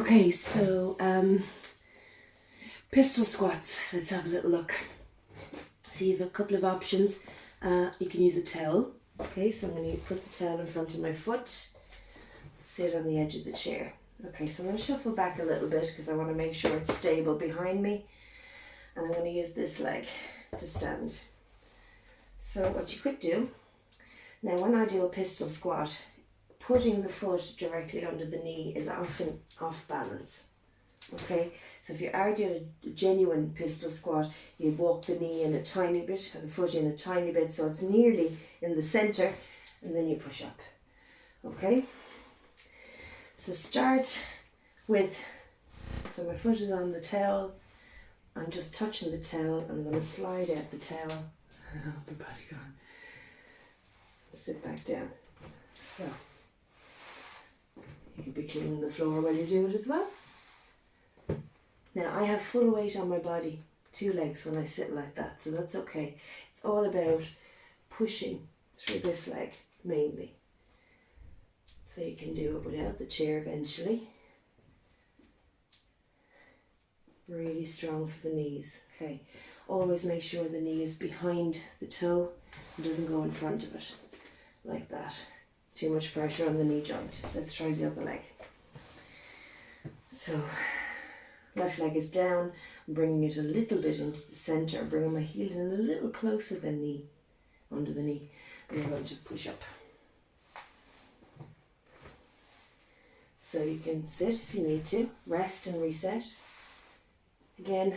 Okay, so pistol squats. Let's have a little look. So you have a couple of options. You can use a towel. Okay, so I'm going to put the towel in front of my foot, sit on the edge of the chair. Okay, so I'm going to shuffle back a little bit because I want to make sure it's stable behind me. And I'm going to use this leg to stand. So what you could do, now when I do a pistol squat, putting the foot directly under the knee is often off balance. Okay, so if you are doing a genuine pistol squat, you walk the knee in a tiny bit, or the foot in a tiny bit, so it's nearly in the center, and then you push up. Okay, so start with, so my foot is on the towel, I'm just touching the towel, and I'm going to slide out the towel. My body gone. Sit back down. So you could be cleaning the floor while you do it as well. Now I have full weight on my body, 2 legs when I sit like that, so that's okay. It's all about pushing through this leg mainly. So you can do it without the chair eventually. Really strong for the knees. Okay, always make sure the knee is behind the toe and doesn't go in front of it like that. Too much pressure on the knee joint. Let's try the other leg. So left leg is down. I'm bringing it a little bit into the center. I'm bringing my heel in a little closer than knee, under the knee, and I'm going to push up. So you can sit if you need to, rest and reset. Again,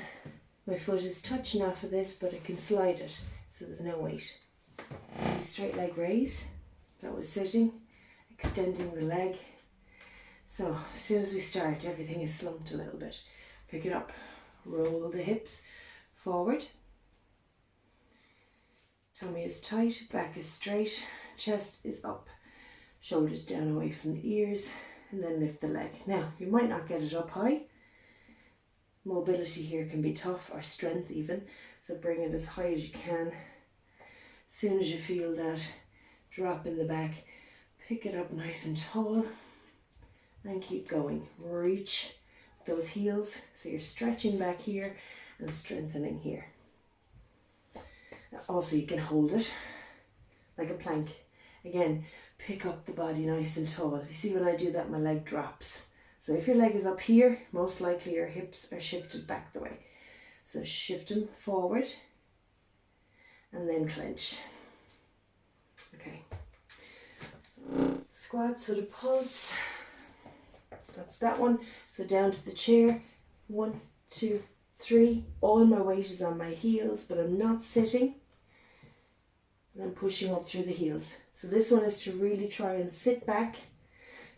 my foot is touching off of this, but I can slide it, so there's no weight. Straight leg raise, that was sitting, extending the leg. So as soon as we start, everything is slumped a little bit. Pick it up, roll the hips forward. Tummy is tight, back is straight, chest is up, shoulders down away from the ears, and then lift the leg. Now, you might not get it up high. Mobility here can be tough, or strength even, so bring it as high as you can. As soon as you feel that drop in the back, pick it up nice and tall and keep going. Reach those heels, so you're stretching back here and strengthening here. Also, you can hold it like a plank. Again, pick up the body nice and tall. You see when I do that, my leg drops. So if your leg is up here, most likely your hips are shifted back the way. So shift them forward and then clench. Okay. Squats with a pulse. That's that one. So down to the chair. 1, 2, 3. All my weight is on my heels, but I'm not sitting. And I'm pushing up through the heels. So this one is to really try and sit back,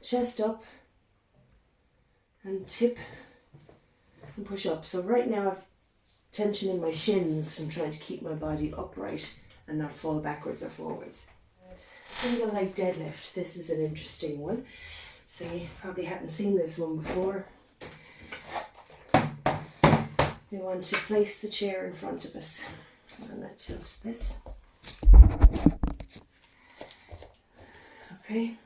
chest up, and tip and push up. So right now I've tension in my shins from trying to keep my body upright and not fall backwards or forwards. Single leg deadlift. This is an interesting one. So you probably hadn't seen this one before. We want to place the chair in front of us. I'm going to tilt this. Okay.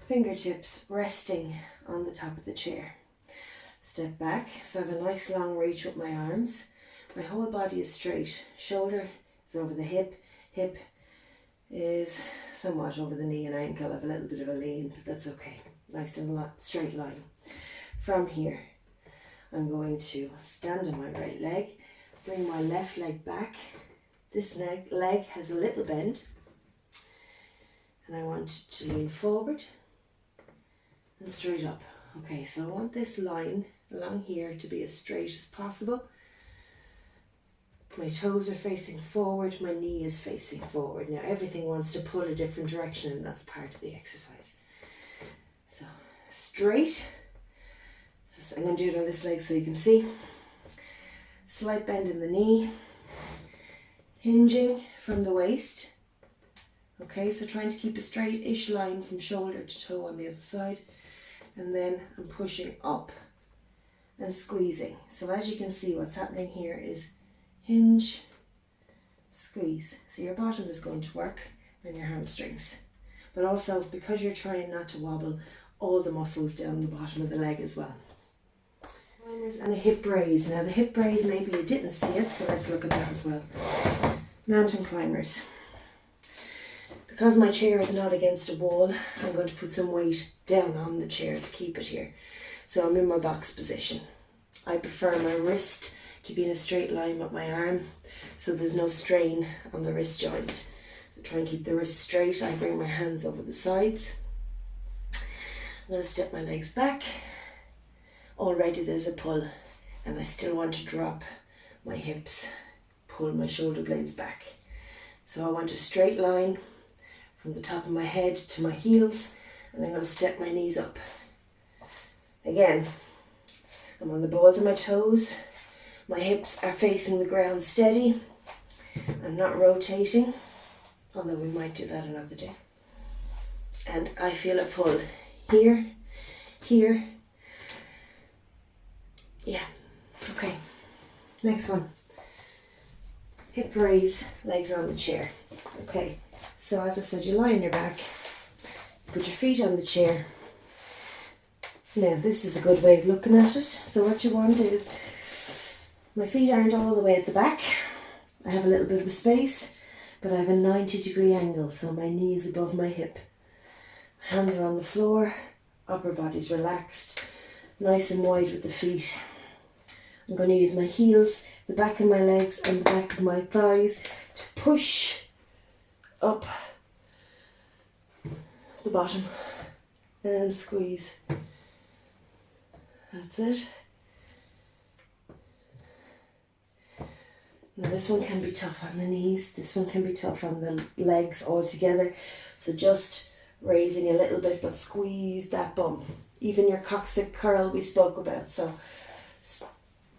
Fingertips resting on the top of the chair. Step back, so I have a nice long reach with my arms. My whole body is straight. Shoulder is over the hip. Hip is somewhat over the knee and ankle. I have a little bit of a lean, but that's okay. Nice and straight line. From here, I'm going to stand on my right leg, bring my left leg back. This leg has a little bend, and I want to lean forward and straight up. Okay, so I want this line along here to be as straight as possible. My toes are facing forward, my knee is facing forward. Now everything wants to pull a different direction, and that's part of the exercise. So straight. So I'm going to do it on this leg so you can see. Slight bend in the knee. Hinging from the waist. Okay, so trying to keep a straight-ish line from shoulder to toe on the other side. And then I'm pushing up and squeezing. So as you can see, what's happening here is hinge, squeeze. So your bottom is going to work and your hamstrings. But also, because you're trying not to wobble, all the muscles down the bottom of the leg as well. And a hip raise. Now the hip raise, maybe you didn't see it, so let's look at that as well. Mountain climbers. Because my chair is not against a wall, I'm going to put some weight down on the chair to keep it here. So I'm in my box position. I prefer my wrist to be in a straight line with my arm, so there's no strain on the wrist joint. So try and keep the wrist straight. I bring my hands over the sides. I'm going to step my legs back. Already there's a pull, and I still want to drop my hips, pull my shoulder blades back. So I want a straight line from the top of my head to my heels, and I'm going to step my knees up. Again, I'm on the balls of my toes. My hips are facing the ground steady. I'm not rotating, although we might do that another day. And I feel a pull here, here. Yeah, okay. Next one. Hip raise, legs on the chair. Okay, so as I said, you lie on your back, put your feet on the chair. Now, this is a good way of looking at it. So what you want is, my feet aren't all the way at the back. I have a little bit of a space, but I have a 90-degree angle, so my knee is above my hip. Hands are on the floor, upper body's relaxed, nice and wide with the feet. I'm going to use my heels, the back of my legs and the back of my thighs to push up the bottom and squeeze. That's it. Now this one can be tough on the knees, this one can be tough on the legs altogether. So just raising a little bit, but squeeze that bum. Even your coccyx curl we spoke about, so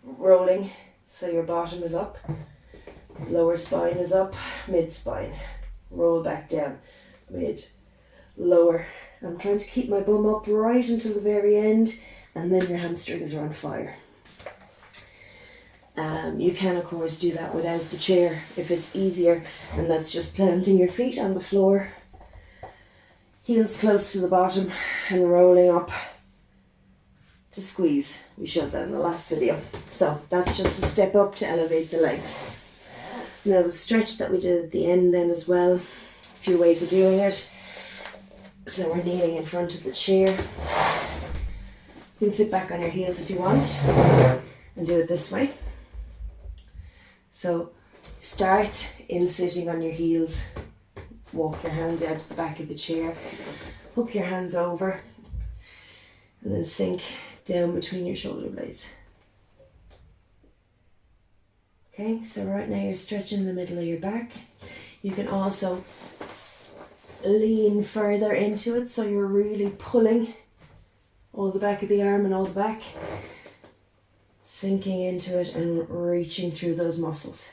rolling so your bottom is up, lower spine is up, mid spine, roll back down, mid, lower. I'm trying to keep my bum up right until the very end, and then your hamstrings are on fire. You can of course do that without the chair if it's easier, and that's just planting your feet on the floor, heels close to the bottom and rolling up to squeeze. We showed that in the last video. So that's just a step up to elevate the legs. Now the stretch that we did at the end then as well, a few ways of doing it. So we're kneeling in front of the chair. You can sit back on your heels if you want and do it this way. So start in sitting on your heels, walk your hands out to the back of the chair, hook your hands over and then sink down between your shoulder blades. Okay, so right now you're stretching the middle of your back. You can also lean further into it, so you're really pulling all the back of the arm and all the back, sinking into it and reaching through those muscles.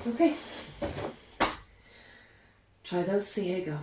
Okay, try those, see how you go.